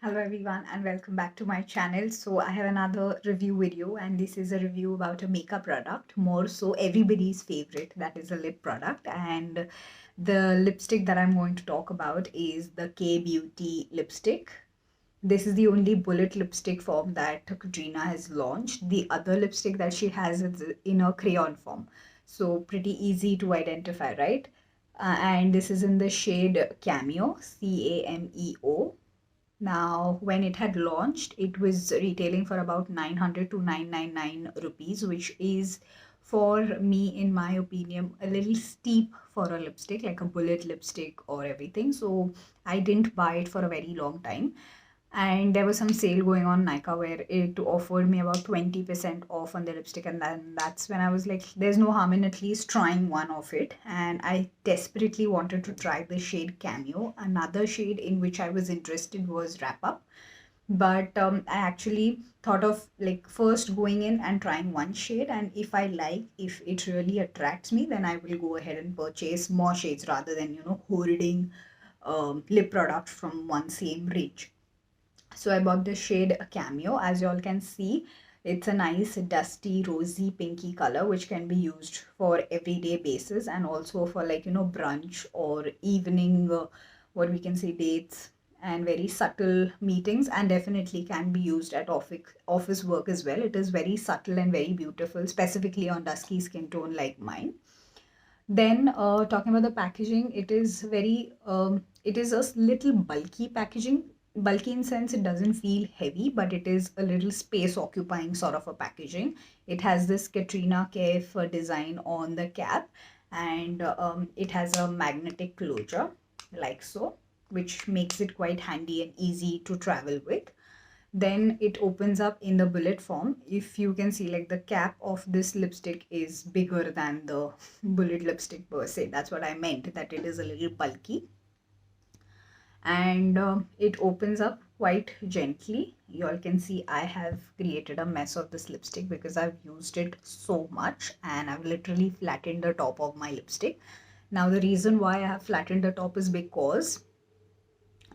Hello everyone and welcome back to my channel. So I have another review video and this is a review about a makeup product, more so everybody's favorite, that is a lip product. And the lipstick that I'm going to talk about is the K Beauty lipstick. This is the only bullet lipstick form that Katrina has launched. The other lipstick that she has is in a crayon form. So pretty easy to identify, right? And this is in the shade Cameo, Cameo. Now, when it had launched, it was retailing for about 900 to 999 rupees, which is for me, in my opinion, a little steep for a lipstick, like a bullet lipstick or everything. So I didn't buy it for a very long time, and there was some sale going on Nykaa where it offered me about 20% off on the lipstick, and then that's when I was like, there's no harm in at least trying one of it. And I desperately wanted to try the shade Cameo. Another shade in which I was interested was Wrap Up, but I actually thought of like first going in and trying one shade, and if it really attracts me, then I will go ahead and purchase more shades rather than hoarding lip product from one same range. So I bought the shade Cameo. As you all can see, it's a nice dusty rosy pinky color which can be used for everyday basis and also for brunch or evening, what we can say, dates and very subtle meetings, and definitely can be used at office work as well. It is very subtle and very beautiful, specifically on dusky skin tone like mine. Then talking about the packaging, it is a little bulky packaging. Bulky in sense it doesn't feel heavy, but it is a little space occupying sort of a packaging. It has this Katrina Kaif design on the cap, and it has a magnetic closure like so, which makes it quite handy and easy to travel with. Then it opens up in the bullet form. If you can see, like, the cap of this lipstick is bigger than the bullet lipstick per se. That's what I meant, that it is a little bulky. And it opens up quite gently. You all can see I have created a mess of this lipstick because I've used it so much, and I've literally flattened the top of my lipstick. Now the reason why I have flattened the top is because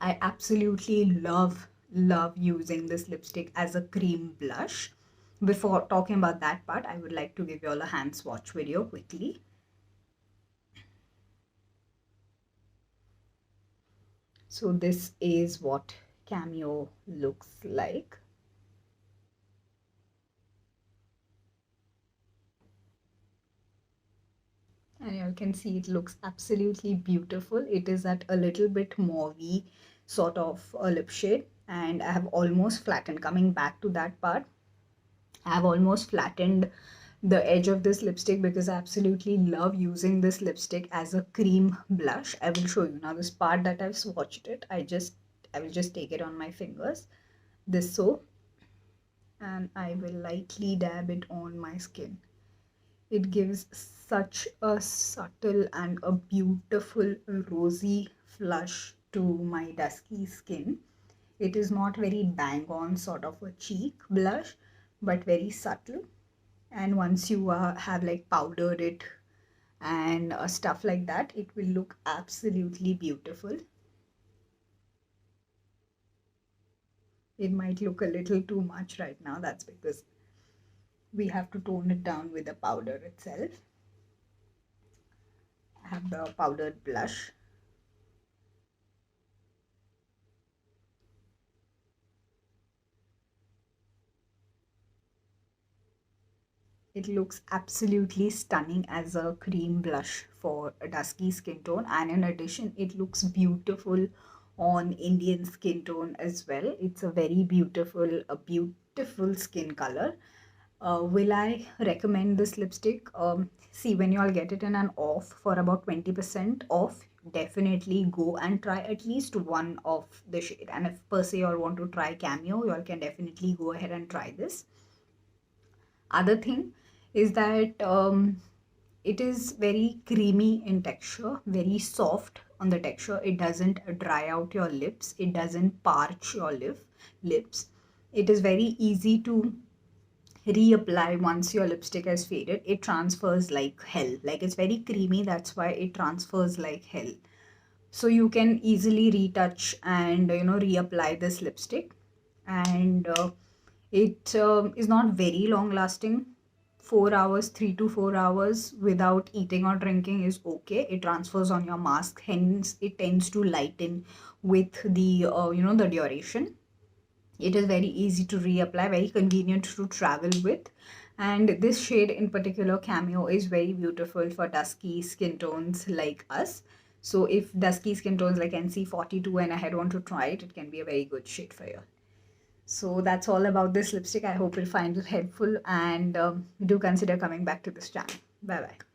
I absolutely love using this lipstick as a cream blush. Before talking about that part, I would like to give you all a hand swatch video quickly. So this is what Cameo looks like. And you can see it looks absolutely beautiful. It is at a little bit mauvey sort of a lip shade, and I have almost flattened, coming back to that part, I have almost flattened the edge of this lipstick because I absolutely love using this lipstick as a cream blush. I will show you now this part that I've swatched it. I will just take it on my fingers, this so, and I will lightly dab it on my skin. It gives such a subtle and a beautiful rosy flush to my dusky skin. It is not very bang on sort of a cheek blush, but very subtle. And once you have like powdered it and stuff like that, it will look absolutely beautiful. It might look a little too much right now. That's because we have to tone it down with the powder itself. I have the powdered blush. It looks absolutely stunning as a cream blush for a dusky skin tone, and in addition it looks beautiful on Indian skin tone as well. It's a beautiful skin color. Will I recommend this lipstick? See, when you all get it in an off for about 20% off, definitely go and try at least one of the shade. And if per se you all want to try Cameo, you all can definitely go ahead and try this. Other thing is that it is very creamy in texture, very soft on the texture. It doesn't dry out your lips, it doesn't parch your lips. It is very easy to reapply once your lipstick has faded. It transfers like hell. Like, it's very creamy, that's why it transfers like hell. so you can easily retouch and reapply this lipstick. And it is not very long lasting. 4 hours, 3 to 4 hours without eating or drinking is okay. It transfers on your mask, hence it tends to lighten with the the duration. It is very easy to reapply, very convenient to travel with. And this shade in particular, Cameo, is very beautiful for dusky skin tones like us. So if dusky skin tones like NC42 and I want to try it, it can be a very good shade for you. So that's all about this lipstick. I hope you'll find it helpful, and do consider coming back to this channel. Bye bye.